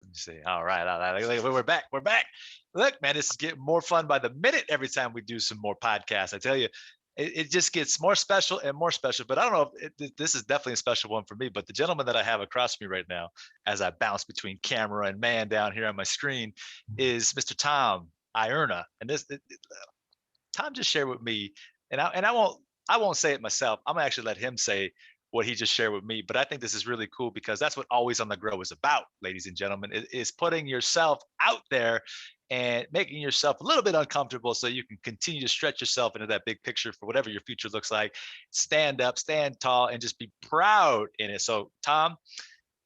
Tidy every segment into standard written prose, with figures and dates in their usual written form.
Let me see. All right, all right. We're back. We're back. Look, man, this is getting more fun by the minute every time we do some more podcasts. I tell you, it just gets more special and more special. But I don't know if this is definitely a special one for me. But the gentleman that I have across from me right now, as I bounce between camera and man down here on my screen, is Mr. Tom Ierna. And Tom just shared with me, and I won't say it myself. I'm gonna actually let him say what he just shared with me. But I think this is really cool because that's what Always on the Grow is about, ladies and gentlemen, is putting yourself out there and making yourself a little bit uncomfortable so you can continue to stretch yourself into that big picture for whatever your future looks like. Stand up, stand tall, and just be proud in it. So, Tom,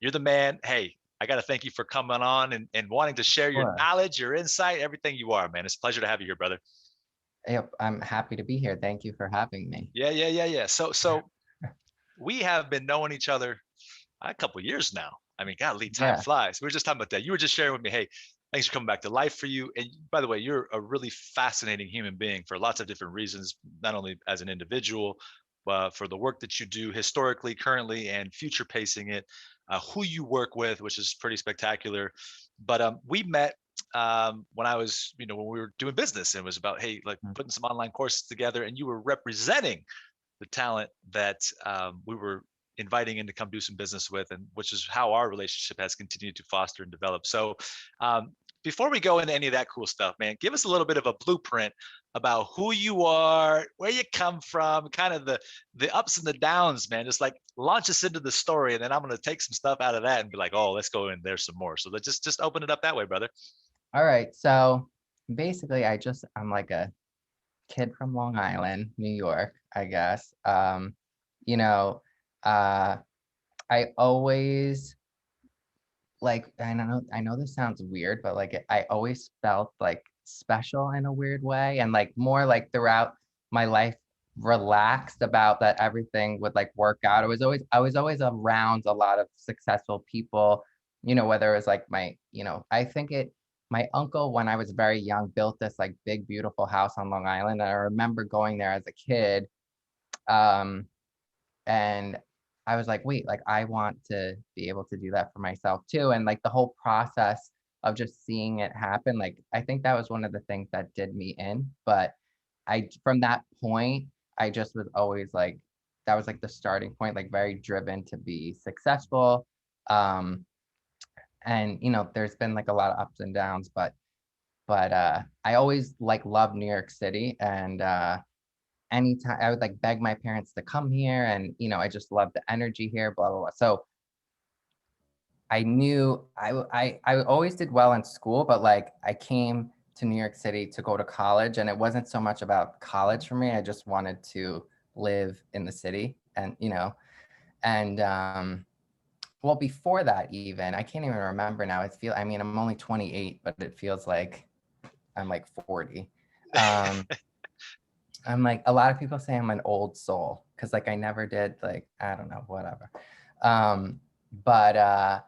you're the man. Hey, I got to thank you for coming on and wanting to share your Sure. knowledge, your insight, everything you are, man. It's a pleasure to have you here, brother. Yep, I'm happy to be here. Thank you for having me. Yeah, yeah, yeah, yeah. So we have been knowing each other a couple of years now. I mean, golly, time Yeah. flies. We were just talking about that. You were just sharing with me, hey, thanks for coming back to life for you. And by the way, you're a really fascinating human being for lots of different reasons, not only as an individual, but for the work that you do historically, currently, and future pacing it, who you work with, which is pretty spectacular. But we met when I was, when we were doing business, and it was about, hey, like Mm. putting some online courses together, and you were representing the talent that we were inviting in to come do some business with, and which is how our relationship has continued to foster and develop. So, before we go into any of that cool stuff, man, give us a little bit of a blueprint about who you are, where you come from, kind of the ups and the downs, man. Just like launch us into the story, and then I'm gonna take some stuff out of that and be like, oh, let's go in there some more. So let's just open it up that way, brother. All right. So basically, I'm like a kid from Long Island, New York, I guess. You know, uh, I always I know this sounds weird, but like I always felt like special in a weird way, and like more like throughout my life, relaxed about that everything would like work out. I was always around a lot of successful people, whether it was like I think my uncle, when I was very young, built this like big, beautiful house on Long Island. And I remember going there as a kid. Um, and I was like, wait, like I want to be able to do that for myself too. And like the whole process of just seeing it happen, like I think that was one of the things that did me in. But from that point, I just was always like, that was like the starting point, like very driven to be successful. Um, and there's been like a lot of ups and downs, but I always like loved New York City. And anytime I would like beg my parents to come here, and I just love the energy here, blah blah blah. So I knew I always did well in school, but like I came to New York City to go to college, and it wasn't so much about college for me. I just wanted to live in the city, and well, before that, even I can't even remember now. I mean, I'm only 28, but it feels like I'm like 40. Um, I'm like, a lot of people say I'm an old soul because like I never did, like, I don't know, whatever. But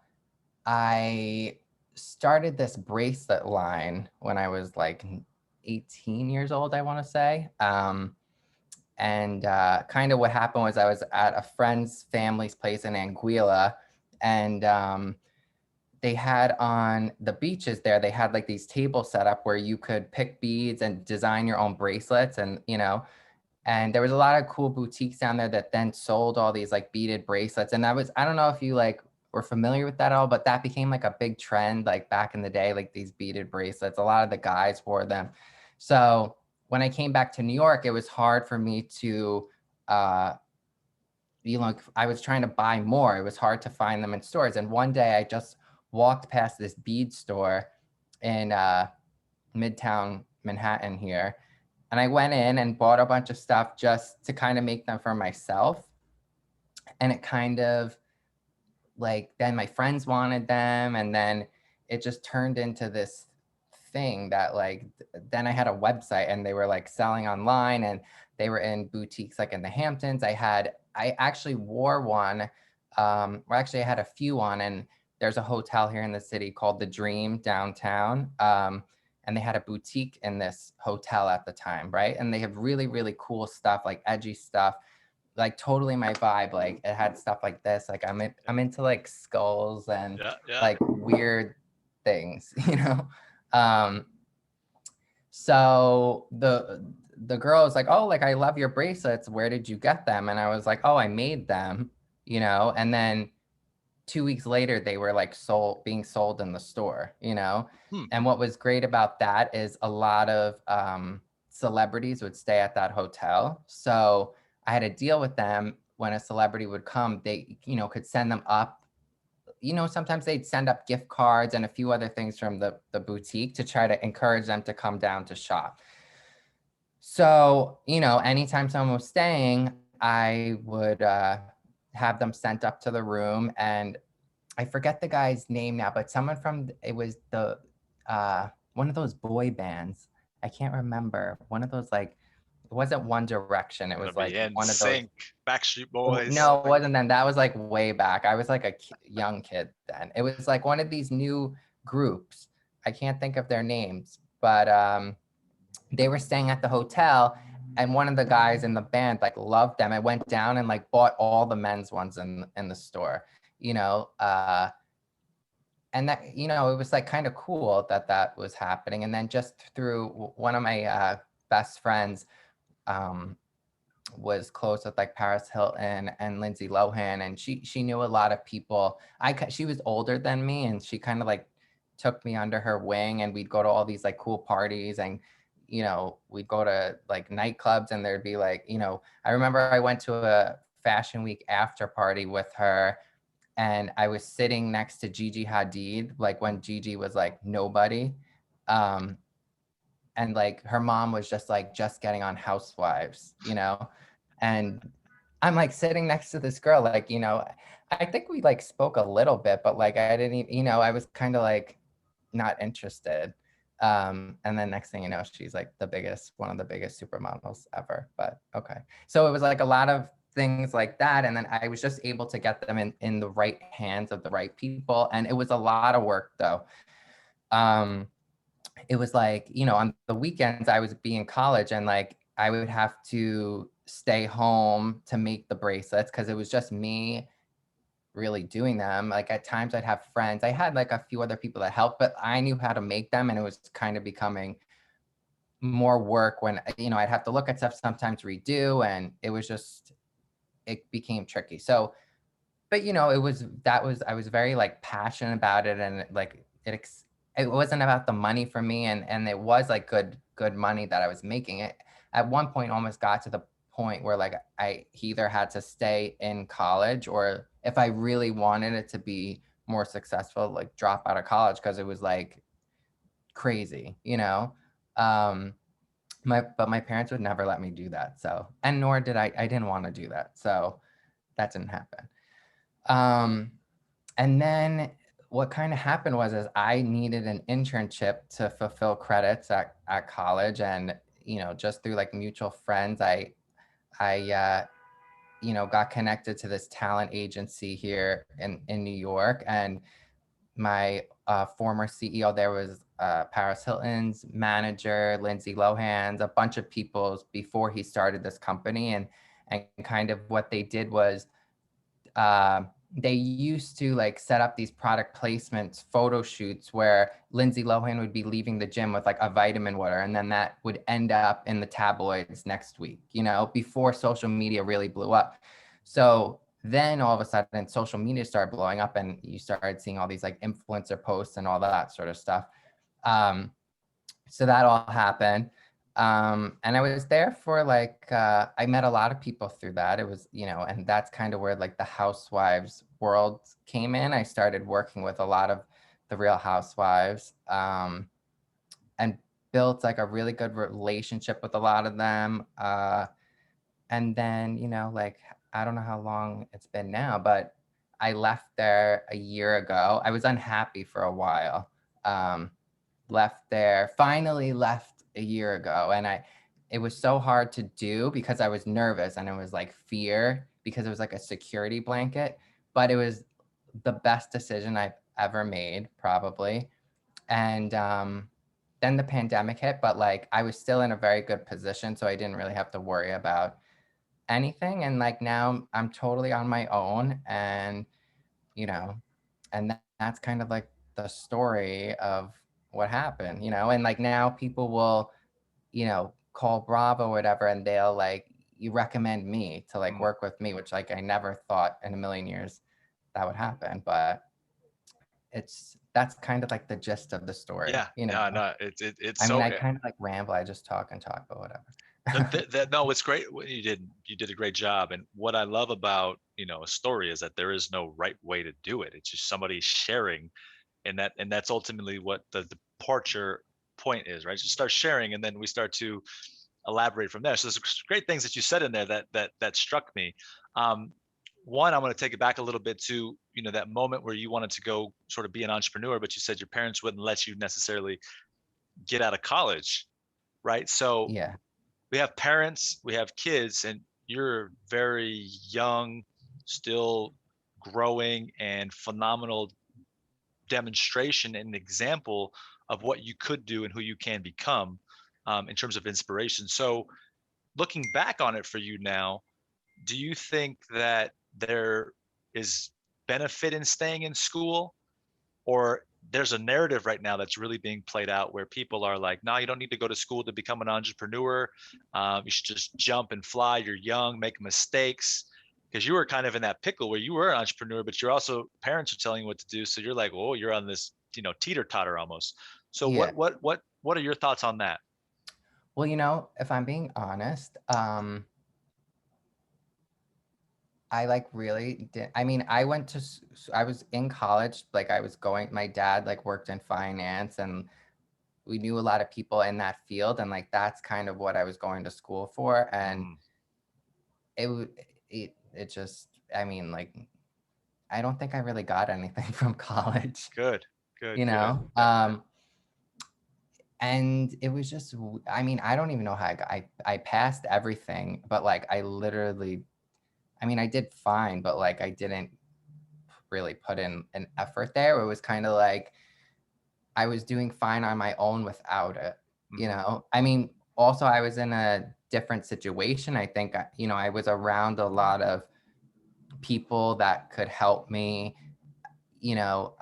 I started this bracelet line when I was like 18 years old, I want to say. And kind of what happened was I was at a friend's family's place in Anguilla, and they had on the beaches there, they had like these tables set up where you could pick beads and design your own bracelets. And there was a lot of cool boutiques down there that then sold all these like beaded bracelets. And I don't know if you like were familiar with that at all, but that became like a big trend like back in the day, like these beaded bracelets. A lot of the guys wore them. So when I came back to New York, it was hard for me to, uh, I was trying to buy more. It was hard to find them in stores. And one day I just walked past this bead store in Midtown Manhattan here. And I went in and bought a bunch of stuff just to kind of make them for myself. And it kind of like, then my friends wanted them. And then it just turned into this thing that like, then I had a website and they were like selling online, and they were in boutiques like in the Hamptons. I actually wore one. Or actually I had a few on, and there's a hotel here in the city called The Dream downtown. And they had a boutique in this hotel at the time, right? And they have really, really cool stuff, like edgy stuff, like totally my vibe. Like it had stuff like this. Like I'm into like skulls and Yeah, yeah. like weird. things, you know? Um, so the girl was like, oh, like, I love your bracelets. Where did you get them? And I was like, oh, I made them, you know? And then 2 weeks later, they were like being sold in the store, you know? Hmm. And what was great about that is a lot of celebrities would stay at that hotel. So I had a deal with them. When a celebrity would come, they, you know, could send them up. You know, sometimes they'd send up gift cards and a few other things from the boutique to try to encourage them to come down to shop. So, you know, anytime someone was staying, I would have them sent up to the room. And I forget the guy's name now, but someone from, it was the one of those boy bands. I can't remember. One of those, like, it wasn't One Direction. It Gonna was be like in one of those. sync, Backstreet Boys. No, it wasn't them. That was like way back. I was like a young kid then. It was like one of these new groups. I can't think of their names, but they were staying at the hotel, and one of the guys in the band like loved them. I went down and like bought all the men's ones in the store, you know, and that, you know, it was like kind of cool that that was happening. And then just through one of my best friends, um, was close with like Paris Hilton and Lindsay Lohan, and she knew a lot of people. She was older than me, and she kind of like took me under her wing, and we'd go to all these like cool parties, and you know, we'd go to like nightclubs, and there'd be like, you know, I remember I went to a Fashion Week after party with her, and I was sitting next to Gigi Hadid, like when Gigi was like nobody. Um, and like her mom was just getting on Housewives, you know? And I'm like sitting next to this girl, like, you know, I think we like spoke a little bit, but like I didn't even, you know, I was kind of like not interested. And then next thing you know, she's like one of the biggest supermodels ever. But okay. So it was like a lot of things like that. And then I was just able to get them in the right hands of the right people. And it was a lot of work though. Um, it was like, you know, on the weekends I would be in college, and like I would have to stay home to make the bracelets because it was just me really doing them. Like at times I'd have friends. I had like a few other people that helped, but I knew how to make them, and it was kind of becoming more work when, you know, I'd have to look at stuff, sometimes redo, and it was just, it became tricky. So, but you know, I was very like passionate about it, and like it wasn't about the money for me, and it was like good money that I was making. It at one point almost got to the point where like I either had to stay in college, or if I really wanted it to be more successful, like drop out of college, because it was like crazy, you know. um but my parents would never let me do that, so, and nor did I didn't want to do that, so that didn't happen. um and then what kind of happened was is I needed an internship to fulfill credits at college. And, you know, just through like mutual friends, I you know, got connected to this talent agency here in New York. And my former CEO there was Paris Hilton's manager, Lindsay Lohan's, a bunch of people's before he started this company. And kind of what they did was, uh, they used to like set up these product placements, photo shoots where Lindsay Lohan would be leaving the gym with like a vitamin water, and then that would end up in the tabloids next week, you know, before social media really blew up. So then all of a sudden social media started blowing up, and you started seeing all these like influencer posts and all that sort of stuff. Um, so that all happened. And I was there for like, I met a lot of people through that. It was, you know, and that's kind of where like the housewives world came in. I started working with a lot of the Real Housewives, and built like a really good relationship with a lot of them. And then, you know, like, I don't know how long it's been now, but I left there a year ago. I was unhappy for a while. Um, Left there, finally left a year ago. And it was so hard to do because I was nervous, and it was like fear because it was like a security blanket, but it was the best decision I've ever made, probably. And then the pandemic hit, but like I was still in a very good position, so I didn't really have to worry about anything. And like now I'm totally on my own, and you know, and that's kind of like the story of what happened, you know, and like now people will, you know, call Bravo or whatever, and they'll like, you recommend me to like Mm. work with me, which like I never thought in a million years that would happen. But that's kind of like the gist of the story, Yeah, you know. no, no, it's I mean, so I kind of like ramble, I just talk and talk, but whatever. no, it's great. You did a great job. And what I love about, a story is that there is no right way to do it. It's just somebody sharing, and that's ultimately what the departure point is, right? So start sharing, and then we start to elaborate from there. So there's great things that you said in there that struck me. Um, One, I want to take it back a little bit to, that moment where you wanted to go sort of be an entrepreneur, but you said your parents wouldn't let you necessarily get out of college, right? So Yeah, we have parents, we have kids, and you're very young, still growing, and phenomenal demonstration and example of what you could do and who you can become, in terms of inspiration. So, looking back on it for you now, do you think that there is benefit in staying in school, or there's a narrative right now that's really being played out where people are like, no, you don't need to go to school to become an entrepreneur. You should just jump and fly. You're young, make mistakes. Because you were kind of in that pickle where you were an entrepreneur, but you're also, parents are telling you what to do. So you're like, oh, you're on this, teeter totter almost. So yeah. what are your thoughts on that? Well, you know, if I'm being honest, I like really did. I mean, I went to, I was in college, like I was going, my dad like worked in finance, and we knew a lot of people in that field. And like, that's kind of what I was going to school for. And Mm, it, it just, I mean, like, I don't think I really got anything from college, good, good, you good. know? Yeah, And it was just, I mean, I don't even know how I passed everything, but like, I literally, I mean, I did fine, but like, I didn't really put in an effort there. It was kind of like I was doing fine on my own without it, you hmm, know? I mean, also I was in a different situation. I think, you know, I was around a lot of people that could help me, you know,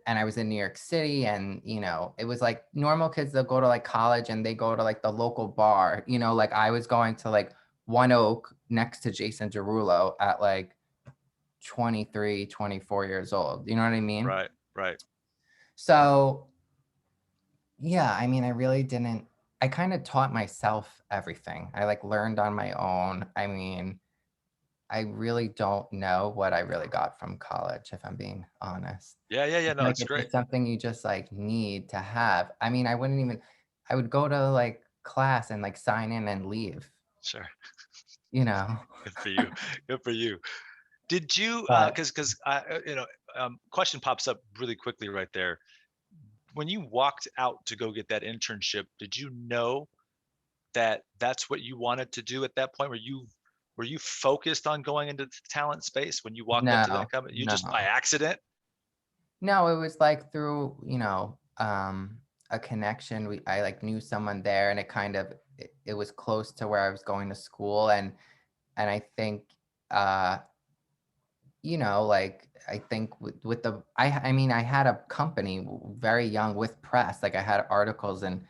and I was in New York City, and, you know, it was like normal kids that go to like college and they go to like the local bar, you know, like I was going to like One Oak next to Jason Derulo at like 23, 24 years old. You know what I mean? right, right. So, yeah, I mean, I really didn't, I kind of taught myself everything. I like learned on my own. I mean, I really don't know what I really got from college, if I'm being honest. Yeah, yeah, I yeah. feel No, like it's it's great. just something you just like need to have. I mean, I wouldn't even, I would go to like class and like sign in and leave, Sure. you know? Good for you. Good for you. Did you, But because I, question pops up really quickly right there. When you walked out to go get that internship, did you know that that's what you wanted to do at that point? Were you focused on going into the talent space when you walked up to no, that company? You just by no. accident? No, it was like through, you know, a connection. I like knew someone there, and it kind of, it was close to where I was going to school. And I think, uh, you know, like I think with the, I mean, I had a company very young with press. Like I had articles in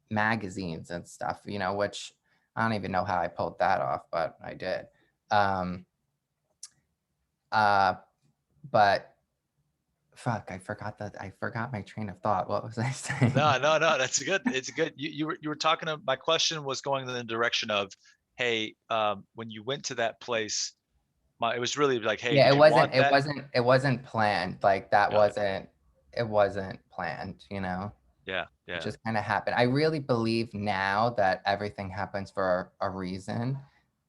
magazines and stuff, you know, which I don't even know how I pulled that off, but I did. Um, uh, but fuck, I forgot my train of thought. What was I No, saying? no, no. That's good. It's good. You were talking. My question was going in the direction of, hey, when you went to that place, it was really like, hey, Yeah, did you want that? it wasn't planned. Like that Got it. wasn't, it wasn't planned, you know? Yeah, It yeah, just kind of happened. I really believe now that everything happens for a reason.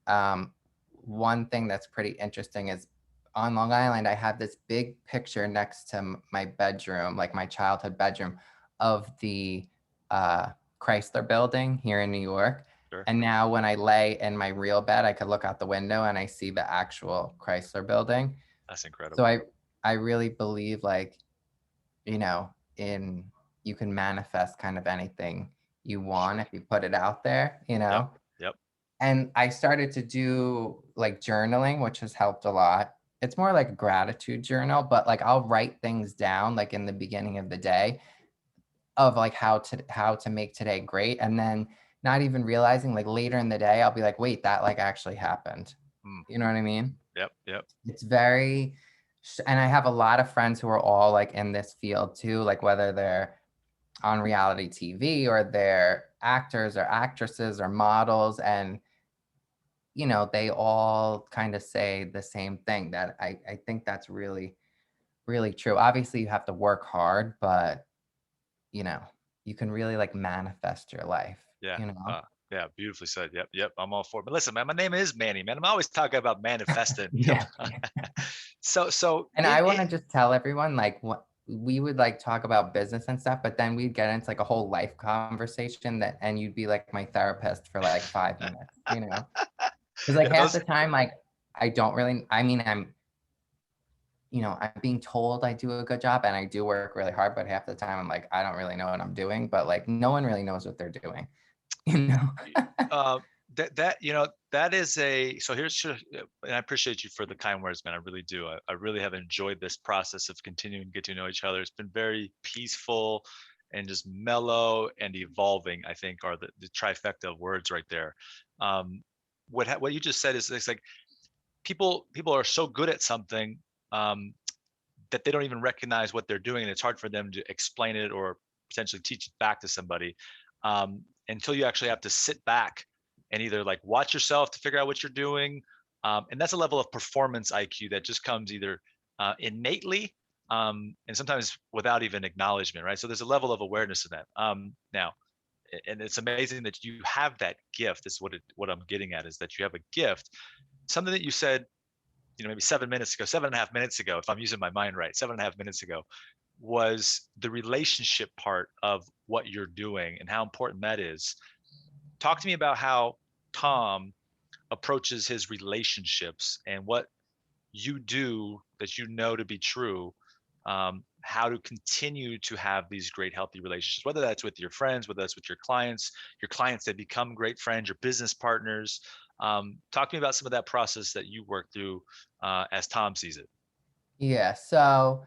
Um, One thing that's pretty interesting is on Long Island, I have this big picture next to my bedroom, like my childhood bedroom, of the uh, Chrysler building here in New York. sure. And now when I lay in my real bed, I could look out the window and I see the actual Chrysler building. That's So incredible. I really believe like, you know, in, you can manifest kind of anything you want Sure. if you put it out there, you Yep. know? Yep. And I started to do like journaling, which has helped a lot. it's more like a gratitude journal, but like I'll write things down like in the beginning of the day of like how to make today great, and then not even realizing like later in the day I'll be like, wait, that like actually happened. Mm, You know what I mean? yep, yep. It's very, and I have a lot of friends who are all like in this field too, like whether they're on reality TV or they're actors or actresses or models, and they all kind of say the same thing, that I think that's really, really true. Obviously, you have to work hard, but you know, you can really like manifest your life, Yeah. you know? Yeah, beautifully said. Yep, yep. I'm all for it. But listen, man, my name is Manny, man. I'm always talking about manifesting. Come Yeah. on. So And I want to just tell everyone, like, what we would like talk about business and stuff, but then we'd get into like a whole life conversation and you'd be like my therapist for like 5 minutes, you know? Because like yeah, half those the time, like, I don't really, I mean, I'm being told I do a good job and I do work really hard, but half the time I'm like, I don't really know what I'm doing, but like no one really knows what they're doing, you know? uh, that is a so here's and I appreciate you for the kind words, man. I really do. I really have enjoyed this process of continuing to get to know each other. It's been very peaceful and just mellow and evolving, I think, are the trifecta of words right there. um what you just said is, it's like people are so good at something, um that they don't even recognize what they're doing, and it's hard for them to explain it or potentially teach it back to somebody, until you actually have to sit back and either like watch yourself to figure out what you're doing, and that's a level of performance IQ that just comes either innately, and sometimes without even acknowledgement, right? So there's a level of awareness in that. Now, and it's amazing that you have that gift. Is what I'm getting at, is that you have a gift. Something that you said, maybe 7 minutes ago, 7.5 minutes ago, if I'm using my mind right, 7.5 minutes ago, was the relationship part of what you're doing and how important that is. Talk to me about how Tom approaches his relationships and what you do that you know to be true, how to continue to have these great healthy relationships, whether that's with your friends, whether that's with your clients that become great friends, your business partners. Talk to me about some of that process that you work through, as Tom sees it. Yeah. So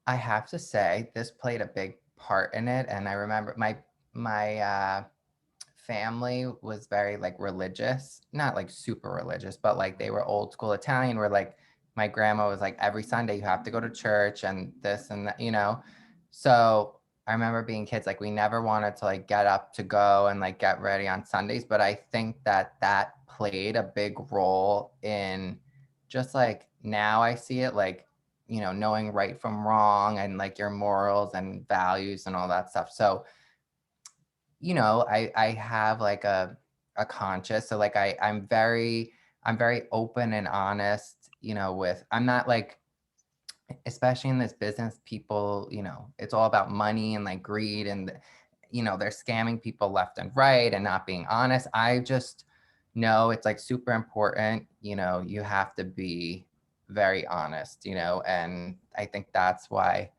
I have to say this played a big part in it. And I remember my family was very like religious, not like super religious, but like they were old school Italian, where like my grandma was like, every Sunday you have to go to church and this and that, you know? So I remember being kids, like we never wanted to like get up to go and like get ready on Sundays. But I think that played a big role in just like now I see it like, knowing right from wrong and like your morals and values and all that stuff. So I have like a conscious, so like I'm very open and honest, with I'm not like, especially in this business, people, it's all about money and like greed, and they're scamming people left and right and not being honest. I just know it's like super important, you have to be very honest, and I think that's why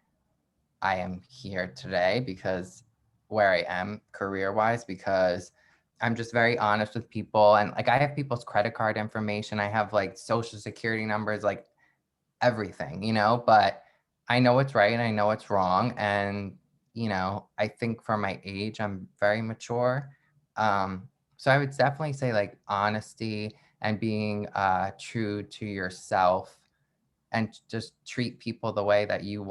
I am here today, because where I am career wise, because I'm just very honest with people. And like I have people's credit card information, I have like social security numbers, like everything, but I know what's right and I know what's wrong. And, I think for my age, I'm very mature. So I would definitely say like honesty and being true to yourself, and just treat people the way that you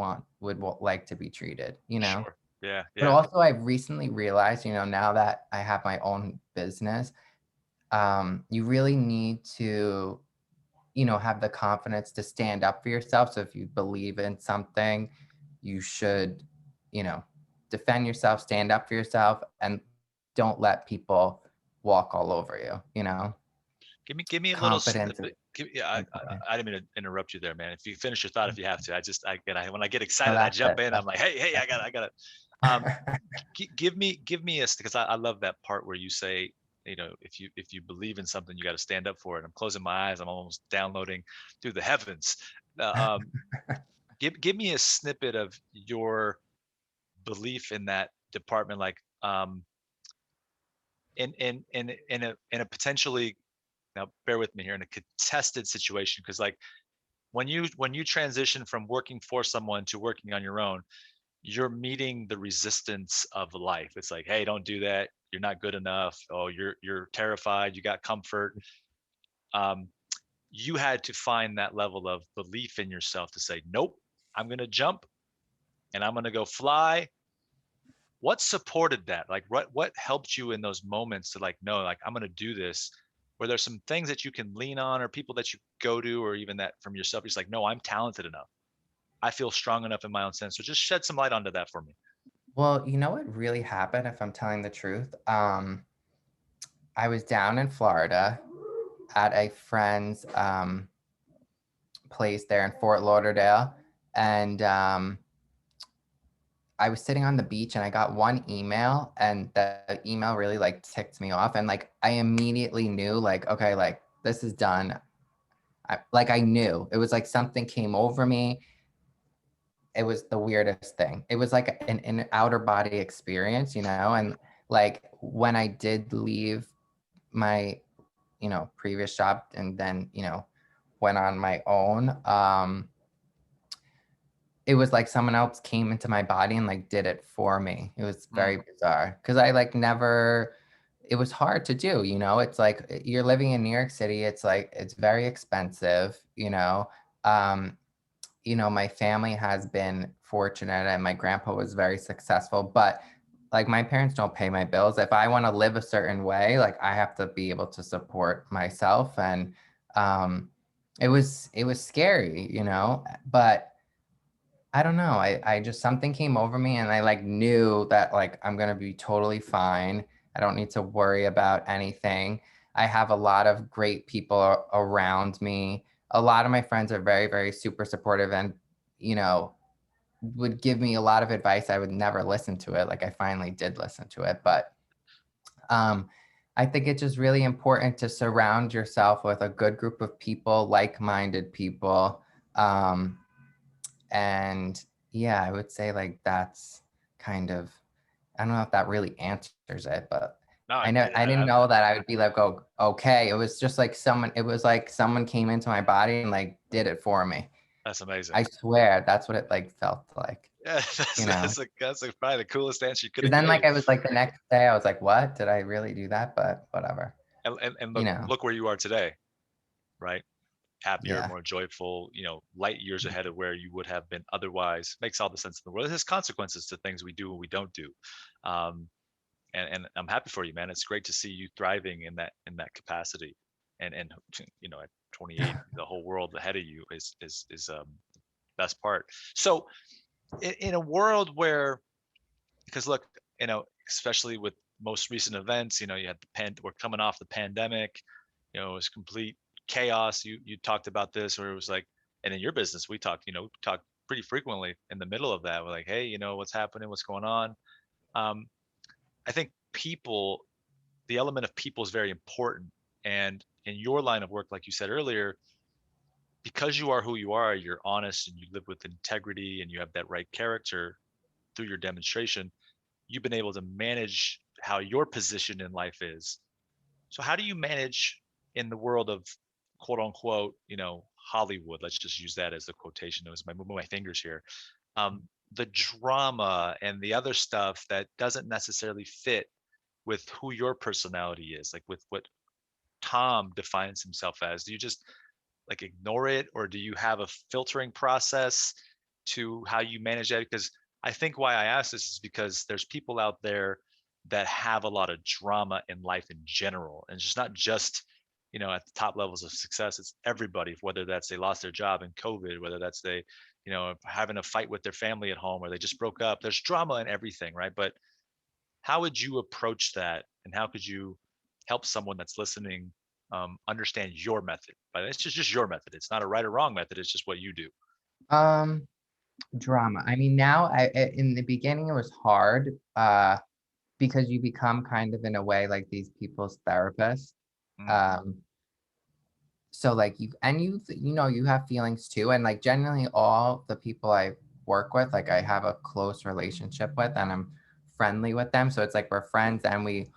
like to be treated. Sure. Yeah. But Yeah. also I've recently realized, now that I have my own business, you really need to, have the confidence to stand up for yourself. So if you believe in something, you should, you know, defend yourself, stand up for yourself, and don't let people walk all over you. Give me a little Confidence is snippet. Yeah, important. I didn't mean to interrupt you there, man. If you finish your thought, if you have to, when I get No, excited, I that's jump it. in. I'm like, hey, I got it. Um, give me because I love that part where you say, if you believe in something, you got to stand up for it. I'm closing my eyes. I'm almost downloading through the heavens. Uh, um, give me a snippet of your belief in that department, like, in a potentially, now bear with me here, in a contested situation, because like when you transition from working for someone to working on your own, you're meeting the resistance of life. It's like, hey, don't do that. You're not good enough. Oh, you're terrified. You got comfort. Um, you had to find that level of belief in yourself to say, nope, I'm gonna jump and I'm gonna go fly. What supported that? Like what helped you in those moments to like, no, like I'm gonna do this? Were there some things that you can lean on or people that you go to or even that from yourself? You're just like, no, I'm talented enough. I feel strong enough in my own sense. So just shed some light onto that for me. Well, you know what really happened, if I'm telling the truth? I was down in Florida at a friend's place there in Fort Lauderdale, and I was sitting on the beach and I got one email, and the email really like ticked me off, and like I immediately knew like, okay, like this is done. I knew it was like something came over me. It was the weirdest thing. It was like an outer body experience, you know, and like when I did leave my, previous job and then, went on my own, it was like someone else came into my body and like did it for me. It was Mm, very bizarre because I like never, it was hard to do, it's like you're living in New York City. It's like, it's very expensive, um, my family has been fortunate and my grandpa was very successful, but like my parents don't pay my bills. If I want to live a certain way, like I have to be able to support myself. And um, it was scary, but I don't know. I just, something came over me and I like knew that like I'm going to be totally fine. I don't need to worry about anything. I have a lot of great people around me. A lot of my friends are very, very super supportive and, you know, would give me a lot of advice. I would never listen to it. Like I finally did listen to it, but um, I think it's just really important to surround yourself with a good group of people, like-minded people. Um, and yeah, I would say like that's kind of, I don't know if that really answers it, but no, I know I didn't know that I would be like, oh, okay. It was just like it was like someone came into my body and like did it for me. that's amazing. I swear that's what it like felt like, Yeah, you know? that's like probably the coolest answer you could 'Cause have then gave. like I was like the next day I was like, what? Did I really do that? But whatever, And you look know? look where you are today, right? Happier, Yeah. more joyful, light years ahead of where you would have been otherwise. Makes all the sense in the world. It has consequences to things we do and we don't do. Um, and I'm happy for you, man. It's great to see you thriving in that capacity. And at 28, the whole world ahead of you is best part. So in a world where, because look, especially with most recent events, you had we're coming off the pandemic, it was complete chaos. You talked about this, where it was like, and in your business, we talked pretty frequently in the middle of that. We're like, hey, what's happening, what's going on. Um, I think the element of people is very important. And in your line of work, like you said earlier, because you are who you are, you're honest and you live with integrity and you have that right character through your demonstration, you've been able to manage how your position in life is. So how do you manage in the world of quote unquote, Hollywood? Let's just use that as a quotation. It was my moving my fingers here. The drama and the other stuff that doesn't necessarily fit with who your personality is, like with what Tom defines himself as. Do you just like ignore it, or do you have a filtering process to how you manage that? Because I think why I ask this is because there's people out there that have a lot of drama in life in general, and it's just not just at the top levels of success. It's everybody, whether that's they lost their job in COVID, whether that's they having a fight with their family at home, or they just broke up. There's drama in everything, right? But how would you approach that, and how could you help someone that's listening understand your method? But it's just your method. It's not a right or wrong method. It's just what you do. Um, Drama. I mean, now in the beginning it was hard, because you become kind of in a way like these people's therapist. Mm, Um, so like you have feelings too. And like generally all the people I work with, like I have a close relationship with and I'm friendly with them. So it's like we're friends and we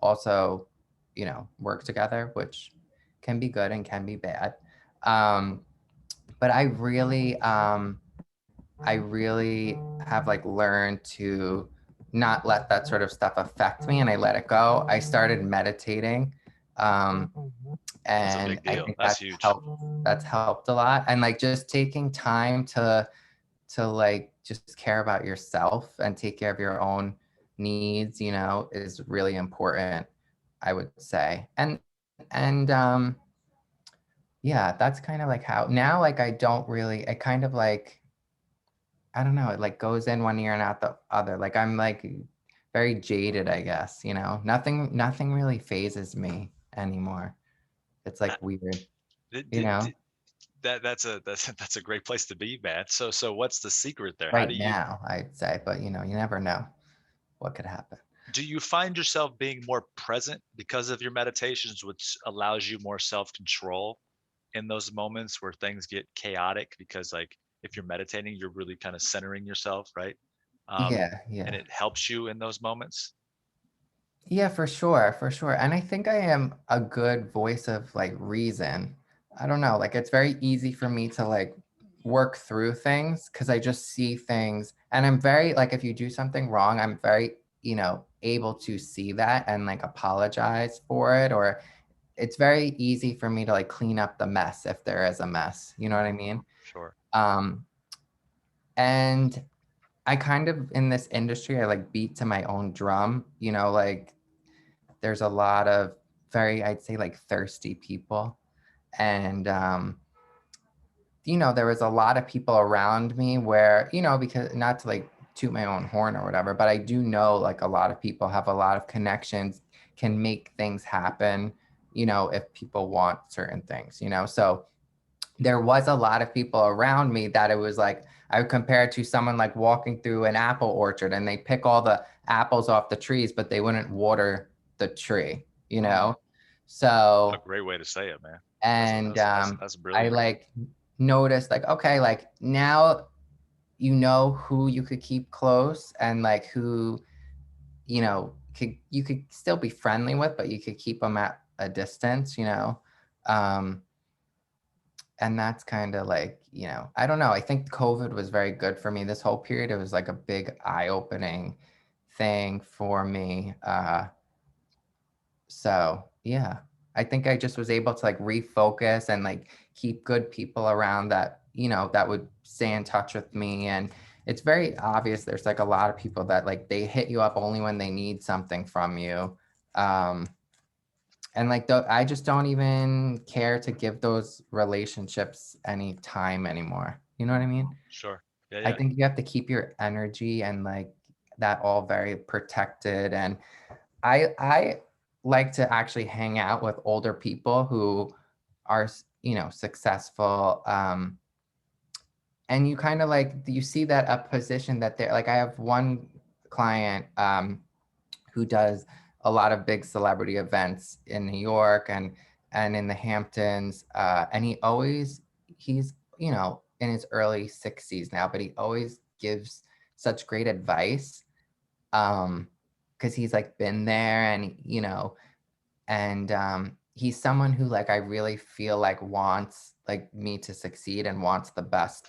also, work together, which can be good and can be bad. Um, but I really have like learned to not let that sort of stuff affect me, and I let it go. I started meditating. Um, That's a and big I deal. think That's huge. that's helped a lot. And like just taking time to like just care about yourself and take care of your own needs, is really important, I would say. And yeah, that's kind of like how now, like I don't really, I kind of like, I don't know, it like goes in one ear and out the other. Like I'm like very jaded, I guess, nothing really phases me anymore. It's Uh, like weird, Did, you did, know, did- that's a great place to be, man. So what's the secret there? How right do you now, I'd say, but you never know what could happen. do you find yourself being more present because of your meditations, which allows you more self-control in those moments where things get chaotic? Because like if you're meditating, you're really kind of centering yourself, right? Um, Yeah, and yeah. it helps you in those moments. Yeah, for sure, for sure. And I think I am a good voice of like reason. I don't know, like it's very easy for me to like work through things because I just see things, and I'm very like if you do something wrong, I'm very, able to see that and like apologize for it, or it's very easy for me to like clean up the mess if there is a mess. You know what I mean? Sure. Um, and I kind of in this industry, I like beat to my own drum, like there's a lot of very, I'd say, like thirsty people. And, there was a lot of people around me where, because not to like toot my own horn or whatever, but I do know like a lot of people have a lot of connections, can make things happen, if people want certain things, So there was a lot of people around me that it was like, I would compare it to someone like walking through an apple orchard and they pick all the apples off the trees, but they wouldn't water the tree, A So, great way to say it, man. That's and that's that's that's I brilliant. like noticed like, okay, like now you know who you could keep close and like who, you could still be friendly with, but you could keep them at a distance. Um, and that's kind of like, I don't know, I think COVID was very good for me this whole period. It was like a big eye-opening thing for me. So yeah, I think I just was able to like refocus and like keep good people around that, that would stay in touch with me. And it's very obvious there's like a lot of people that like they hit you up only when they need something from you. Um, and like I just don't even care to give those relationships any time anymore. You know what I mean? Sure. Yeah, I yeah. think you have to keep your energy and like that all very protected. And I like to actually hang out with older people who are, successful. And you kind of like you see that a position that they're like, I have one client who does a lot of big celebrity events in New York and in the Hamptons. And he's in his early 60s now, but he always gives such great advice because he's like been there and he's someone who like I really feel like wants like me to succeed and wants the best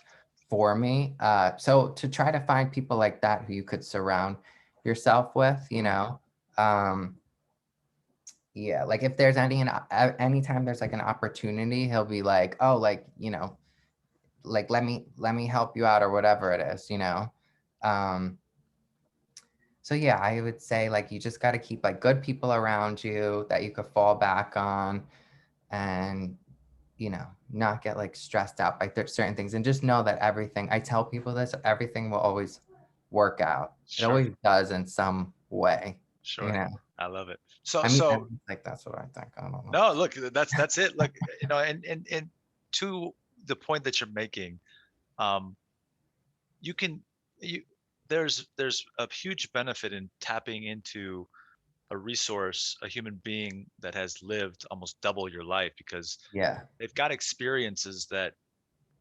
for me. So to try to find people like that who you could surround yourself with, um, yeah, like if there's anytime there's like an opportunity, he'll be like, oh, like, like let me help you out or whatever it is. Um, so yeah, I would say like you just got to keep like good people around you that you could fall back on and not get like stressed out by certain things and just know that everything, I tell people this, everything will always work out. It Sure. always does in some way, you Sure. know. I love it. So I mean, at so least, like that's what I think. I don't know. no, look, that's it. Look, and to the point that you're making, um, you can you there's a huge benefit in tapping into a resource, a human being that has lived almost double your life because Yeah, they've got experiences that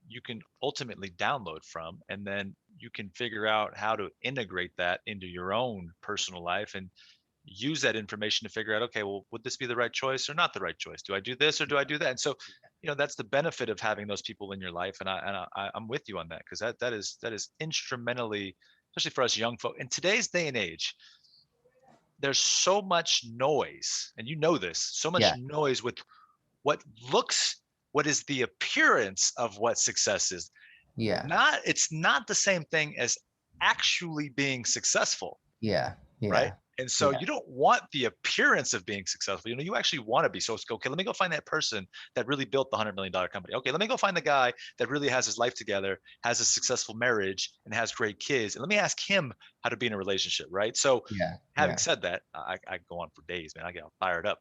you can ultimately download from, and then you can figure out how to integrate that into your own personal life and use that information to figure out, okay, well, would this be the right choice or not the right choice? Do I do this or do I do that? And so that's the benefit of having those people in your life. I'm with you on that, because that is instrumentally, especially for us young folk in today's day and age. There's so much noise, and this, so much Yeah. noise with what looks, what is the appearance of what success is. Yeah. It's not the same thing as actually being successful, Yeah. right? Yeah. And so Yeah. you don't want the appearance of being successful. You actually want to be. So it's okay, let me go find that person that really built the $100 million company. Okay, let me go find the guy that really has his life together, has a successful marriage, and has great kids. And let me ask him how to be in a relationship, right? So Yeah. having Yeah. said that, I go on for days, man. I get all fired up.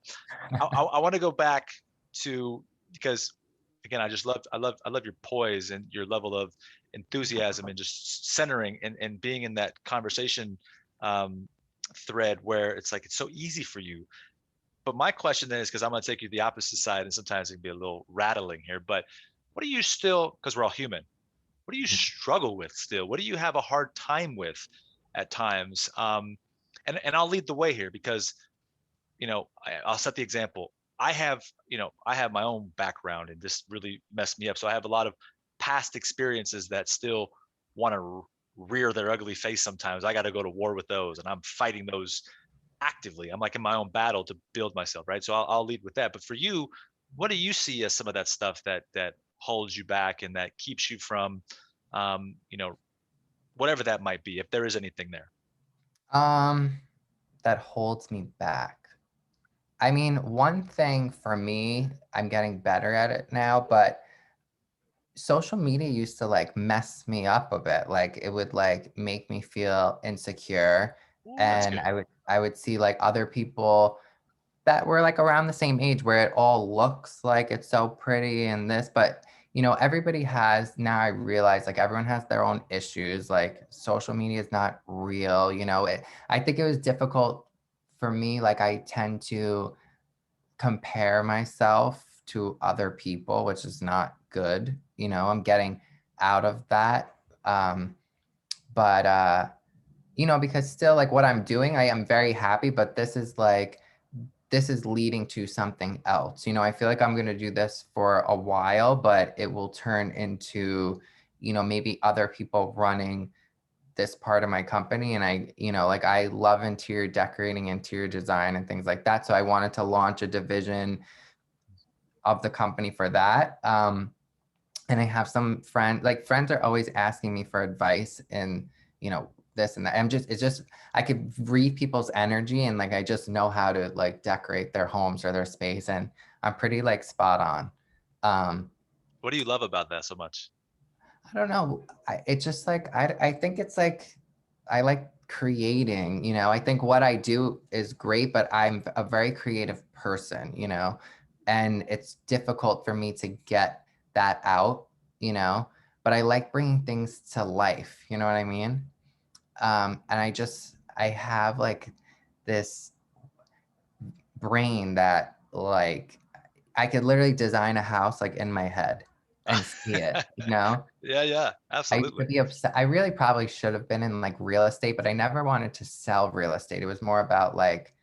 I want to go back to, because again, I love your poise and your level of enthusiasm and just centering and being in that conversation um, thread where it's like it's so easy for you. But my question then is, because I'm going to take you to the opposite side, and sometimes it can be a little rattling here. But what do you still, because we're all human, what do you struggle with still? What do you have a hard time with at times? And I'll lead the way here, because I'll set the example. I have my own background, and this really messed me up. So I have a lot of past experiences that still want to rear their ugly face sometimes. I got to go to war with those, and I'm fighting those actively. I'm like in my own battle to build myself, right? So I'll lead with that. But for you, what do you see as some of that stuff that holds you back and that keeps you from, um, you know, whatever that might be, if there is anything there? Um, that holds me back. I mean, one thing for me, I'm getting better at it now, but social media used to like mess me up a bit. Like it would like make me feel insecure. Ooh, that's And good. I would see like other people that were like around the same age where it all looks like it's so pretty and this, but everybody has, now I realize like everyone has their own issues. Like social media is not real. I think it was difficult for me. Like I tend to compare myself to other people, which is not good. I'm getting out of that. But because still like what I'm doing, I am very happy, but this is leading to something else. I feel like I'm going to do this for a while, but it will turn into, maybe other people running this part of my company. And like I love interior decorating, interior design and things like that. So I wanted to launch a division of the company for that. And I have some friends are always asking me for advice and, this and that. It's just, I could read people's energy and like, I just know how to like decorate their homes or their space. And I'm pretty like spot on. Um, What do you love about that so much? I don't know. It's just like, I think it's like, I like creating, I think what I do is great, but I'm a very creative person, and it's difficult for me to get that out, but I like bringing things to life. You know what I mean? And I have like this brain that like, I could literally design a house like in my head and see it. Yeah, yeah, I used to absolutely. be upset. I really probably should have been in like real estate, but I never wanted to sell real estate. It was more about like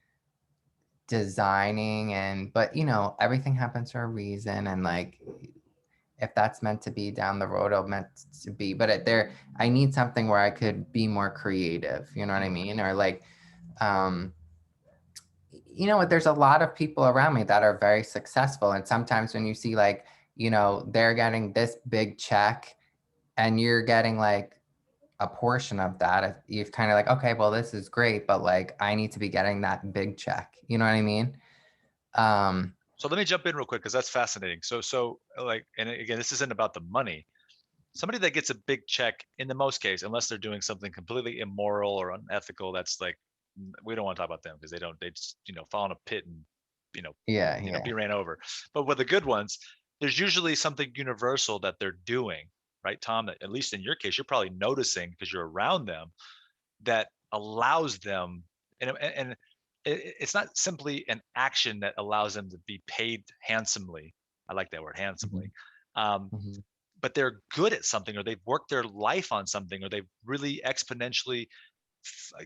designing but everything happens for a reason. And like, if that's meant to be down the road, it'll meant to be, but I need something where I could be more creative. You know what I mean? Or like, um, what, there's a lot of people around me that are very successful. And sometimes when you see like, they're getting this big check and you're getting like a portion of that, you're kind of like, okay, well, this is great, but like, I need to be getting that big check. You know what I mean? Um, So let me jump in real quick, because that's fascinating. So like, and again, this isn't about the money. Somebody that gets a big check, in the most case, unless they're doing something completely immoral or unethical, that's like, we don't want to talk about them, because they just fall in a pit and you know yeah, be yeah. ran over. But with the good ones, there's usually something universal that they're doing, right, Tom? That at least in your case, you're probably noticing because you're around them, that allows them, and it's not simply an action that allows them to be paid handsomely. I like that word, handsomely. Mhm, um, mhm, but they're good at something, or they've worked their life on something, or they've really exponentially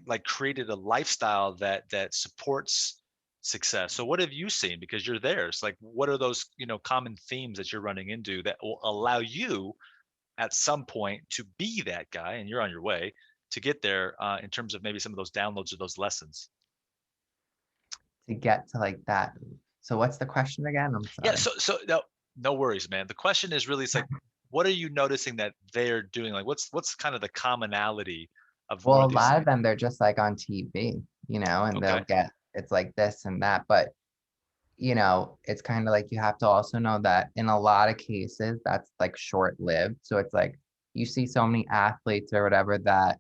like created a lifestyle that supports success. So what have you seen? Because you're there. It's like, what are those, common themes that you're running into that will allow you at some point to be that guy, and you're on your way to get there, in terms of maybe some of those downloads or those lessons. to get to like that. So what's the question again? I'm Yeah. sorry. So no worries, man. The question is really, it's like, what are you noticing that they're doing? Like, what's kind of the commonality of Well, where a these? lot of them, they're just like on TV, and they'll Okay. get, it's like this and that. But, it's kind of like you have to also know that in a lot of cases, that's like short lived. So it's like you see so many athletes or whatever that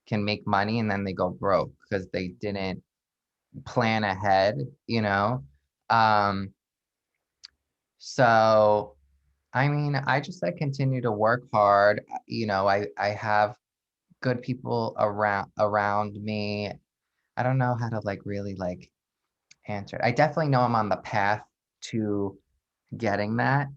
can make money and then they go broke because they didn't plan ahead. Um, so I mean, I just like continue to work hard. I have good people around me. I don't know how to like really like answer it. I definitely know I'm on the path to getting that,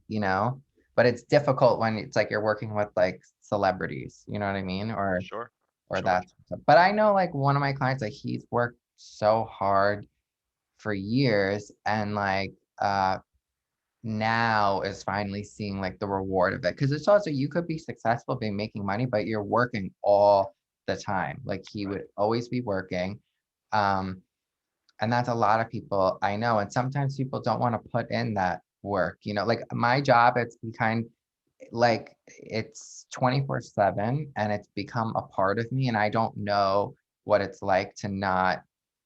but it's difficult when it's like you're working with like celebrities, you know what I mean? Sure. Or Sure. that stuff. But I know like one of my clients, like he's worked so hard for years and like now is finally seeing like the reward of it. Cause it's also you could be successful being making money, but you're working all the time. Like he Right. would always be working. Um, and that's a lot of people I know. And sometimes people don't want to put in that work. Like my job, it's kind like it's 24/7 and it's become a part of me. And I don't know what it's like to not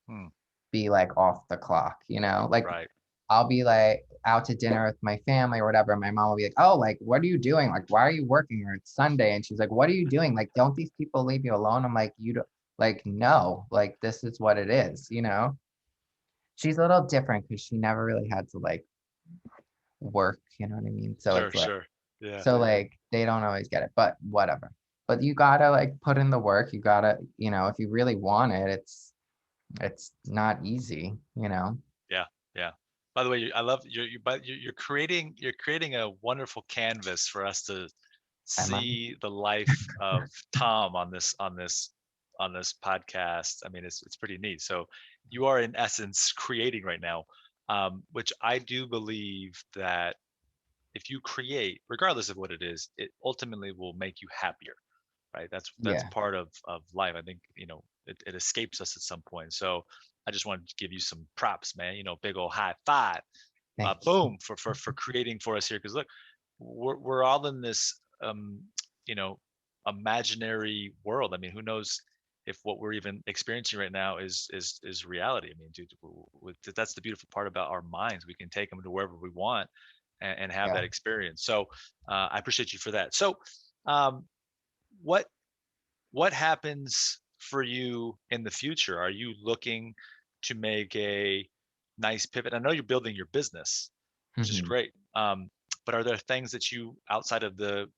Hmm. be like off the clock. Like Right. I'll be like out to dinner with my family or whatever. And my mom will be like, oh, like, what are you doing? Like, why are you working? Or it's Sunday. And she's like, what are you doing? Like, don't these people leave you alone? I'm like, you don't, like, no, like, this is what it is. She's a little different because she never really had to like work, you know what I mean? So Sure. it's like, Sure. Yeah. so like they don't always get it, but whatever. But you gotta like put in the work. You gotta, if you really want it, it's not easy. Yeah. Yeah. By the way, I love but you're creating a wonderful canvas for us to Am I? see the life of Tom on this podcast. I mean, it's pretty neat. So you are in essence creating right now, which I do believe that if you create, regardless of what it is, it ultimately will make you happier, right? That's Yeah. part of life. I think it escapes us at some point. So I just wanted to give you some props, man. Big old high five, Thank you. boom, for creating for us here. Because look, we're all in this you know imaginary world. I mean, who knows if what we're even experiencing right now is reality. I mean, dude, that's the beautiful part about our minds. We can take them to wherever we want and have Yeah. that experience. So I appreciate you for that. So um, what what happens for you in the future? Are you looking to make a nice pivot? I know you're building your business, which is Mhm. great. But are there things that you, outside of the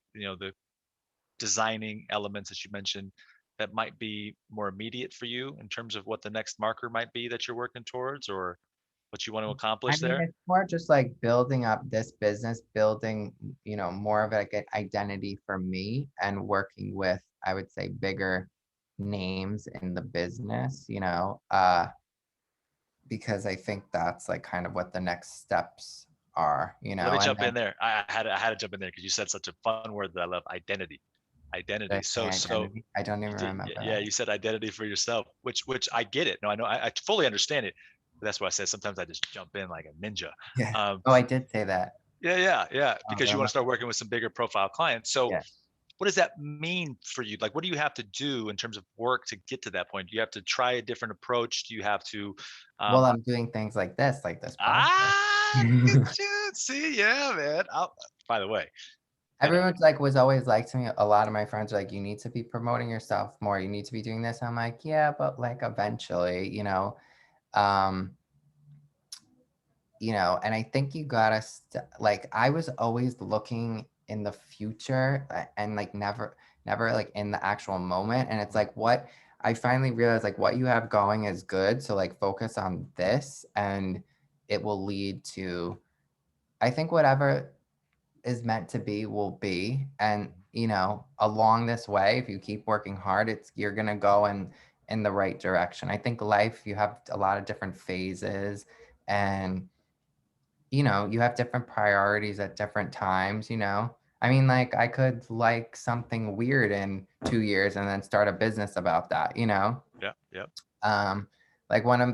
designing elements that you mentioned, that might be more immediate for you in terms of what the next marker might be that you're working towards, or what you want to I accomplish mean, there? it's more just like building up this business, building, more of like an identity for me and working with, I would say, bigger names in the business, because I think that's like kind of what the next steps are, Let me and jump in then there. I had to jump in there because you said such a fun word that I love: identity. did I Identity. say So identity? I don't you even did, remember yeah. that. You said identity for yourself, which I get it. No, I know, I fully understand it. But that's why I said sometimes I just jump in like a ninja. Yeah. Um, Oh, I did say that. yeah, yeah, yeah. Oh, Because you want to remember. start working with some bigger profile clients. So Yeah. what does that mean for you? Like, what do you have to do in terms of work to get to that point? Do you have to try a different approach? Do you have to, Well, um, I'm doing things like this podcast. look at you. See, yeah, man. By the way, you know, Everyone's like was always like to me, a lot of my friends are like, you need to be promoting yourself more. You need to be doing this. I'm like, yeah, but like eventually. Um, and I think you gotta like I was always looking in the future and like never like in the actual moment. And it's mm, like what I finally realized like what you have going is good. So like focus on this and it will lead to I think whatever is meant to be will be. And along this way, if you keep working hard, you're gonna go in the right direction. I think life, you have a lot of different phases, and you have different priorities at different times. I mean, like, I could like something weird in 2 years and then start a business about that. Yeah, yeah. Um, like one of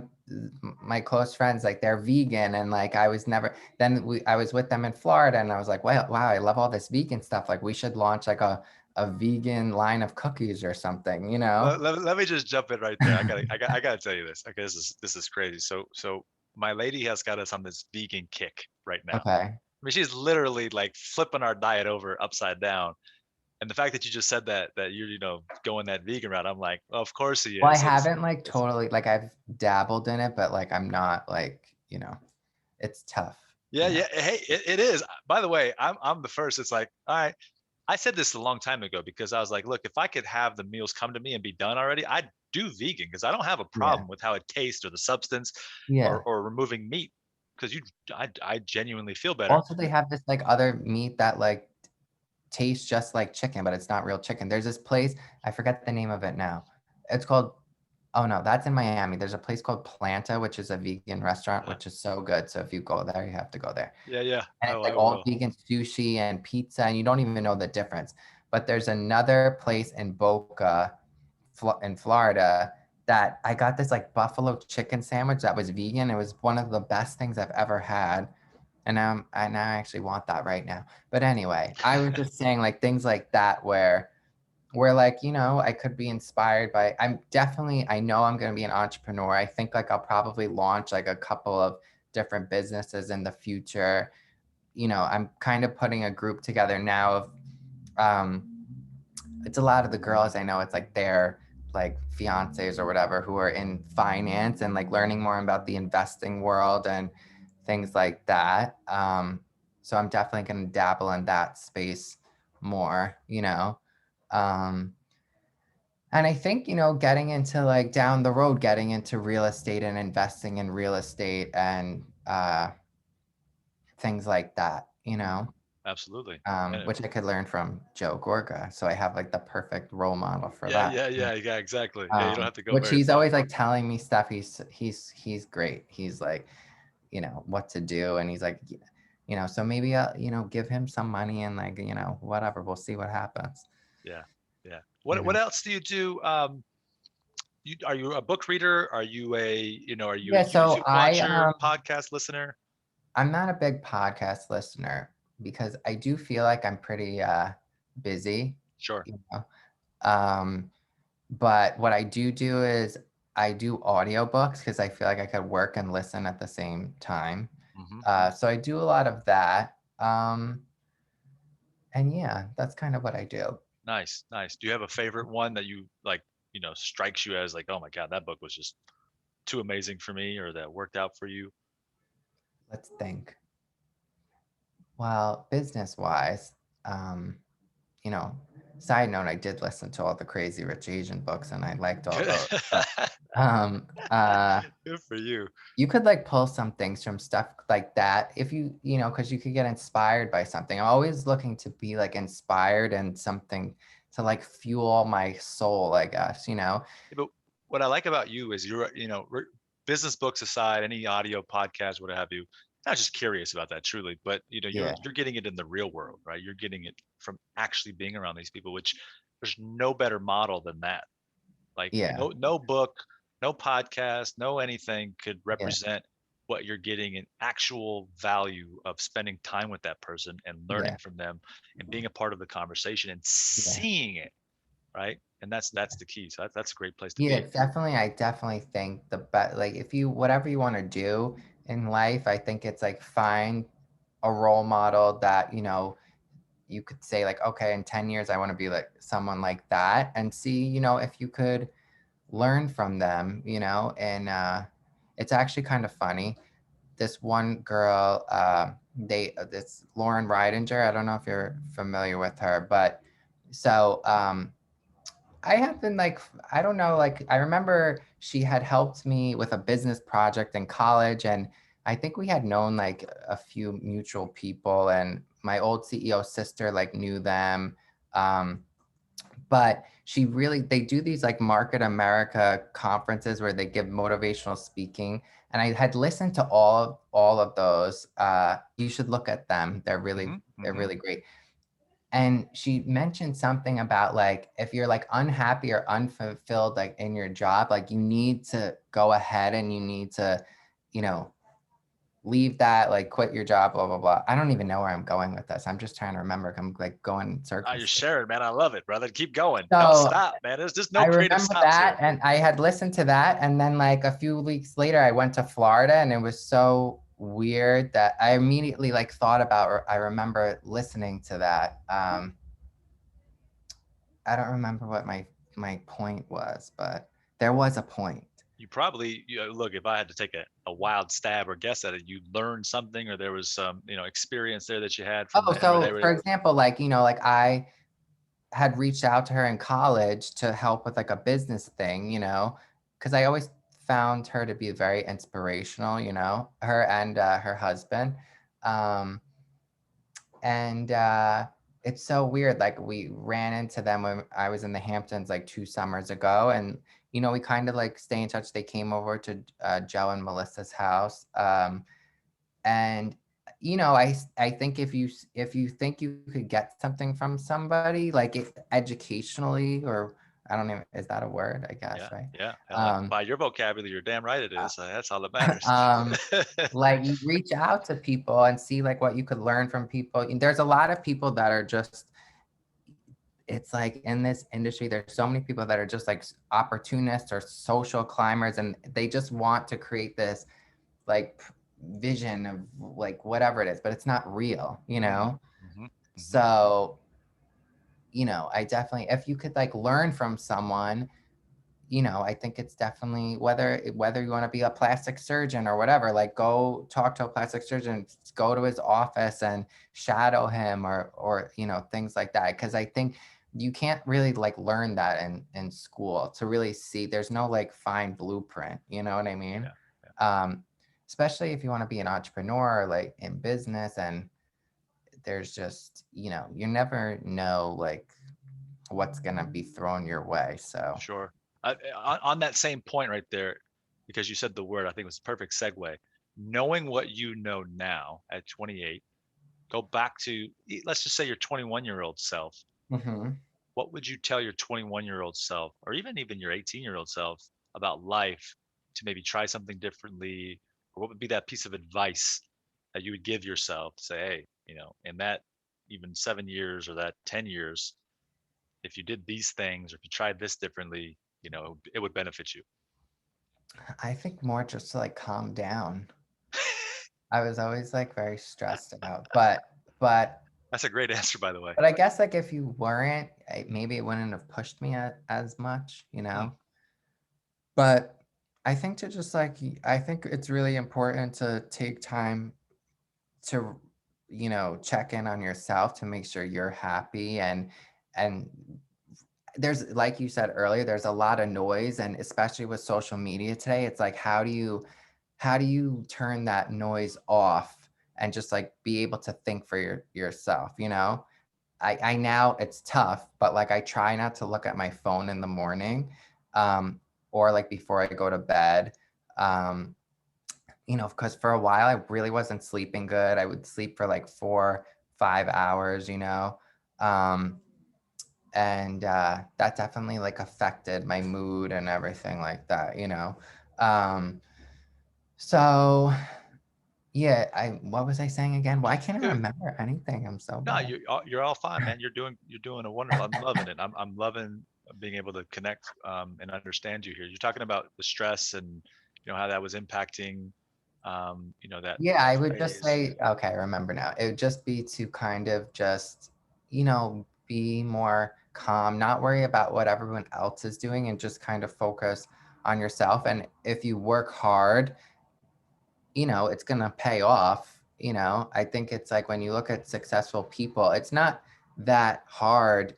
my close friends, like they're vegan, and like I was never, then I was with them in Florida, and I was like, wow, I love all this vegan stuff. Like we should launch like a vegan line of cookies or something. Let me just jump in right there. I gotta tell you this. Okay, this is crazy. So my lady has got us on this vegan kick right now. Okay. I mean, she's literally like flipping our diet over upside down. And the fact that you just said that you're going that vegan route, I'm like, well, of course he Well, I is. haven't like It's totally, like I've dabbled in it, but like I'm not like, it's tough, yeah, you know. yeah. Hey, it is. By the way, I'm the first. It's like, all right. I said this a long time ago because I was like, look, if I could have the meals come to me and be done already, I'd do vegan because I don't have a Yeah. problem with how it tastes or the substance Yeah. or removing meat because I genuinely feel better. Also, they have this like other meat that like tastes just like chicken, but it's not real chicken. There's this place, I forget the name of it now. It's called, oh no, that's in Miami. There's a place called Planta, which is a vegan restaurant, Uh, which is so good. So if you go there, you have to go there. yeah, yeah. And it's Oh, like I all will. vegan sushi and pizza, and you don't even know the difference. But there's another place in Boca, in Florida, that I got this like buffalo chicken sandwich that was vegan. It was one of the best things I've ever had. And now I actually want that right now. But anyway, I was just saying like things like that where like, I could be inspired by, I know I'm going to be an entrepreneur. I think like I'll probably launch like a couple of different businesses in the future. I'm kind of putting a group together now of, um, it's a lot of the girls I know, it's like their like fiancés or whatever who are in finance and like learning more about the investing world and things like that. So I'm definitely going to dabble in that space more. Um, and I think, getting into like down the road, getting into real estate and investing in real estate and things like that. Absolutely. Which I could learn from Joe Gorga. So I have like the perfect role model for Yeah, that. yeah, yeah, yeah. Exactly. Yeah, you don't have to go Which very he's far. always like telling me stuff. He's great. He's like, what to do. And he's like, so maybe I'll, give him some money and like, whatever, we'll see what happens. Yeah, yeah. You What know? else do you do? Are you a book reader? Are you a Yeah. So YouTube watcher, podcast listener? I'm not a big podcast listener because I do feel like I'm pretty busy, Sure. you know. Um, but what I do is I do audiobooks because I feel like I could work and listen at the same time. Hmm. So I do a lot of that. And yeah, that's kind of what I do. Nice, nice. Do you have a favorite one that you like, strikes you as like, oh my God, that book was just too amazing for me or that worked out for you? Let's think. Well, business wise, um, you know, side note, I did listen to all the Crazy Rich Asian books and I liked all Good. those. But um, uh, Good for you. you could like pull some things from stuff like that if because you could get inspired by something. I'm always looking to be like inspired and something to like fuel my soul, I guess. Yeah, but what I like about you is business books aside, any audio podcast, what have you, not just curious about that truly, but Yeah, you're getting it in the real world, right? You're getting it from actually being around these people, which there's no better model than that. Like yeah, no book, no podcast, no anything could yeah, represent what you're getting in actual value of spending time with that person and learning yeah, from them and being a part of the conversation and yeah. seeing it, right? And that's the key. So that's a great place to Yeah, be. it's definitely, I definitely think the best, like if you, whatever you want to do in life, I think it's like find a role model that, you could say like, okay, in 10 years, I want to be like someone like that and see, if you could learn from them. And it's actually kind of funny. This one girl, this Lauren Ridinger, I don't know if you're familiar with her, but so, I have been like, I don't know, like, I remember she had helped me with a business project in college. And I think we had known like a few mutual people, and my old CEO sister like knew them. But they do these like Market America conferences where they give motivational speaking. And I had listened to all of those. You should look at them. They're really great. And she mentioned something about like, if you're like unhappy or unfulfilled, like in your job, like you need to go ahead and you need to, you know, leave that, like quit your job, blah, blah, blah. I don't even know where I'm going with this. I'm just trying to remember. I'm like going in You're circles. sharing, man. I love it, brother. Keep going. Don't So stop, man. There's just no I creative remember stops that, here. and I had listened to that, and then like a few weeks later, I went to Florida, and it was so weird that I immediately like thought about, or I remember listening to that. I don't remember what my point was, but there was a point. You probably, look, if I had to take a wild stab or guess at it, you learned something, or there was some, experience there that you had from Oh, that, or they so were for able. example, like, like I had reached out to her in college to help with like a business thing, because I always found her to be very inspirational, her and her husband. Um, and it's so weird. Like we ran into them when I was in the Hamptons like 2 summers ago, and we kind of like stay in touch. They came over to Joe and Melissa's house, and I think if you think you could get something from somebody, like educationally, or I don't even, is that a word? I guess, Yeah, right? yeah. Um, By your vocabulary, you're damn right it uh, is. That's all that matters. like you reach out to people and see like what you could learn from people. And there's a lot of people that are just, it's like in this industry, there's so many people that are just like opportunists or social climbers, and they just want to create this like vision of like whatever it is, but it's not real, hmm hmm hmm So, I definitely, if you could like learn from someone, I think it's definitely whether you want to be a plastic surgeon or whatever, like go talk to a plastic surgeon, go to his office and shadow him or things like that. Because I think you can't really like learn that in school to really see. There's no like fine blueprint. You know what I mean? Yeah, yeah, Um, especially if you want to be an entrepreneur, like in business, and there's just you never know like what's gonna be thrown your way. So. sure. On that same point right there, because you said the word, I think it was a perfect segue. Knowing what you know now at 28, go back to, let's just say your 21-year-old self. Mhm. What would you tell your 21-year-old self, or even your 18-year-old self, about life, to maybe try something differently? Or what would be that piece of advice that you would give yourself to say, hey, in that even 7 years or that 10 years, if you did these things or if you tried this differently, it would benefit you. I think more just to like calm down. I was always like very stressed out, but That's a great answer, by the way. but I guess like if you weren't, maybe it wouldn't have pushed me as much. Hmm. But I think to just like I think it's really important to take time to check in on yourself to make sure you're happy, and there's, like you said earlier, there's a lot of noise, and especially with social media today, it's like how do you turn that noise off and just like be able to think for yourself. I now it's tough, but like I try not to look at my phone in the morning, um or like before I go to bed, um because for a while I really wasn't sleeping good. I would sleep for like 4 5 hours. um and that definitely like affected my mood and everything like that. um so yeah, I what was I saying again? Why can't I Yeah. remember anything? I'm so No, bad. you're all fine, man. You're doing a wonderful. I'm loving it. I'm loving being able to connect and understand you here. You're talking about the stress and how that was impacting that Yeah, I would just phase. say, okay, I remember now. It would just be to kind of just, be more calm, not worry about what everyone else is doing, and just kind of focus on yourself. And if you work hard, it's going to pay off. I think it's like when you look at successful people, it's not that hard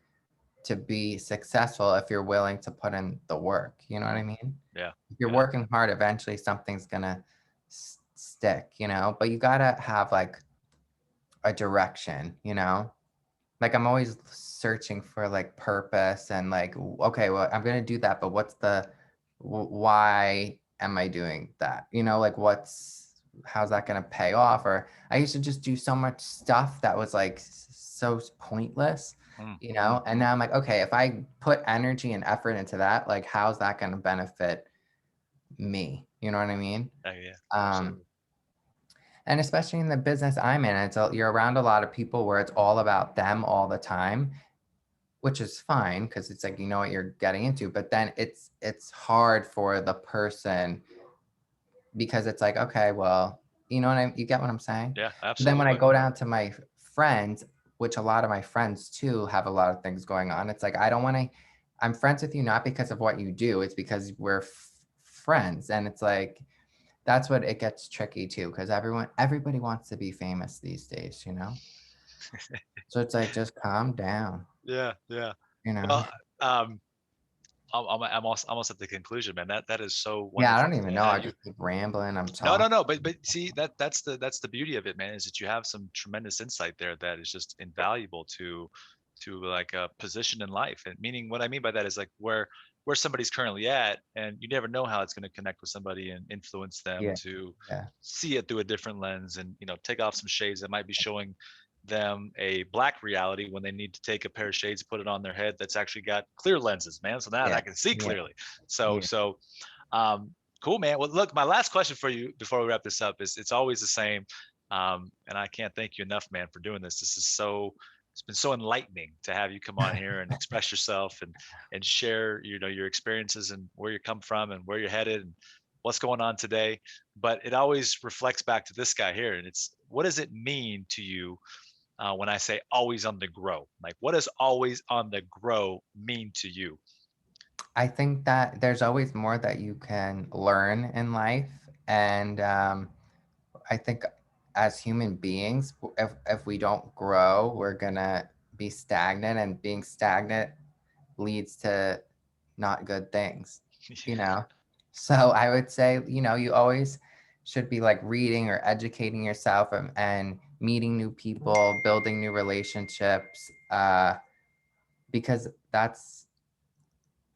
to be successful if you're willing to put in the work. You know what I Mm, mean? yeah, If you're yeah, working hard, eventually something's gonna stick. But you gotta have like a direction. Like I'm always searching for like purpose and like, okay, well, I'm gonna do that, but what's the why am I doing that? You know, like how's that gonna pay off? Or I used to just do so much stuff that was like so pointless, you know. And now I'm like, okay, if I put energy and effort into that, like how's that gonna benefit me? You know what I mean? Yeah, Um, absolutely. and especially in the business I'm in, you're around a lot of people where it's all about them all the time, which is fine because it's like you know what you're getting into. But then it's hard for the person because it's like, okay, well, you know you get what I'm saying? Yeah, But then when I absolutely. go down to my friends, which a lot of my friends too have a lot of things going on, it's like I don't want to. I'm friends with you not because of what you do, it's because we're friends, and it's like that's what it gets tricky too, because everybody wants to be famous these days, you know? So it's like, just calm down, Yeah, yeah. you know? Well, um, I'm almost at the conclusion, man. That is so Yeah, I wonderful don't even to know. have I you. just keep rambling. I'm No, no, talking. no. But see, that's the beauty of it, man. Is that you have some tremendous insight there that is just invaluable to like a position in life. And meaning, what I mean by that is like where somebody's currently at, and you never know how it's going to connect with somebody and influence them Yeah, to yeah, see it through a different lens, and take off some shades that might be showing them a black reality when they need to take a pair of shades, put it on their head that's actually got clear lenses, man. So now yeah, I can see yeah, clearly. So yeah. so um, cool, man. Well, look, my last question for you before we wrap this up is it's always the same. And I can't thank you enough, man, for doing this. It's been so enlightening to have you come on here and express yourself and share, your experiences and where you come from and where you're headed and what's going on today. But it always reflects back to this guy here. And it's, what does it mean to you when I say always on the grow? Like, what does always on the grow mean to you? I think that there's always more that you can learn in life. And I think as human beings, if we don't grow, we're gonna be stagnant, and being stagnant leads to not good things, you know? So I would say, you always should be like reading or educating yourself, and meeting new people, building new relationships, because that's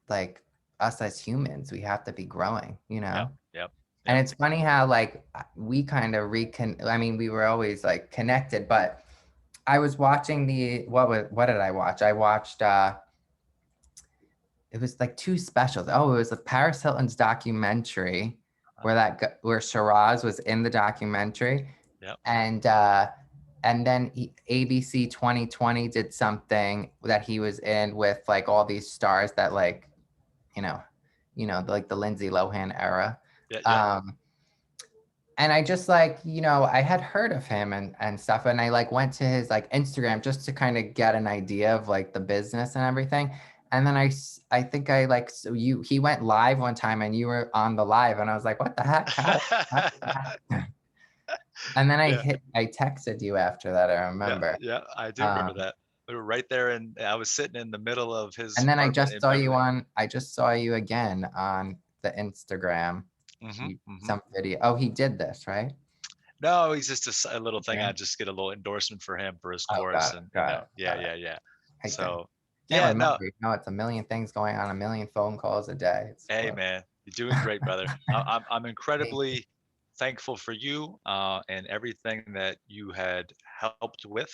like us as humans. We have to be growing, you Yep, know? yep, And yep. it's funny how like we kind of I mean, we were always like connected, but I was watching what did I watch? I watched it was like two specials. Oh, it was a Paris Hilton's documentary where where Shiraz was in the documentary, Yep. and then ABC 2020 did something that he was in with like all these stars that like you know like the Lindsay Lohan era. Yeah, yeah. Um, and I just like, I had heard of him and stuff. And I like went to his like Instagram just to kind of get an idea of like the business and everything. And then I think I like, so he went live one time and you were on the live and I was like, what the heck? How did that happen? And then Yeah, I texted you after that, I yeah, remember. yeah. I do remember Um, that. We were right there, and I was sitting in the middle of his and then apartment in Beverly. I just saw you again on the Instagram, Hmm. some video. Oh, he did this, right? No, he's just a little thing. I Yeah. just get a little endorsement for him for his Oh, course, got it. and Got it. yeah, Got it. yeah, yeah. I So can't yeah, no. remember. It's a million things going on, a million phone calls a day. It's Hey, what. man, you're doing great, brother. I'm Thank you. incredibly thankful for you and everything that you had helped with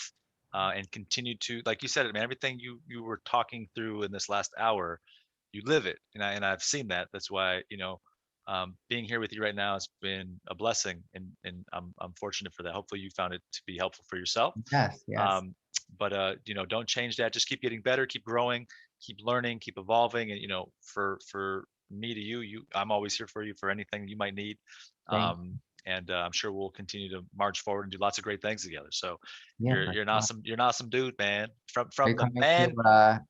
and continue to, like you said it, man. Everything you were talking through in this last hour, you live it, and I've seen that. That's why being here with you right now has been a blessing, and I'm fortunate for that. Hopefully, you found it to be helpful for yourself. Yes, yes. Um, but don't change that. Just keep getting better, keep growing, keep learning, keep evolving, and for me to you, I'm always here for you for anything you might need. Thank And I'm sure we'll continue to march forward and do lots of great things together. So you. Yeah, you're for you're an sure. awesome you're an awesome dude, man. From Are you from the coming to man.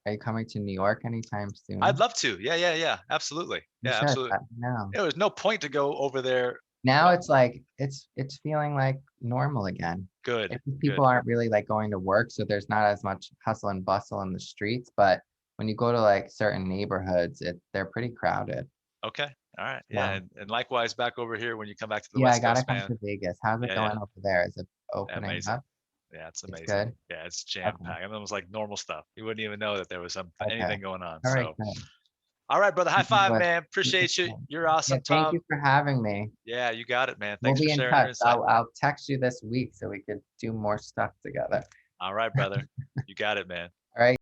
are you coming to New York anytime I'd soon? love to. Yeah, yeah, yeah. Absolutely. You Yeah, should absolutely. let me know. There was no point to go over there. Now Well, it's like it's feeling like normal again. good, It's just good. people aren't really like going to work, so there's not as much hustle and bustle in the streets. But when you go to like certain neighborhoods, they're pretty crowded. Okay. All right. Yeah. So And likewise back over here when you come back to the yeah, I West gotta Coast, come man. to Vegas. How's it Yeah, yeah. going over there? Is it opening Amazing. up? Yeah, it's It's amazing. good. Yeah, it's jam Okay. packed. I mean, it was like normal stuff. You wouldn't even know that there was Okay. anything going on. All right. So, Good. all right, brother. High five, Good. man. Appreciate you. You're Yeah. awesome, Thank Tom. you for having me. Yeah, you got it, man. We'll Thanks for be in sharing your touch. insight. I'll text you this week so we could do more stuff together. All right, brother. You got it, man.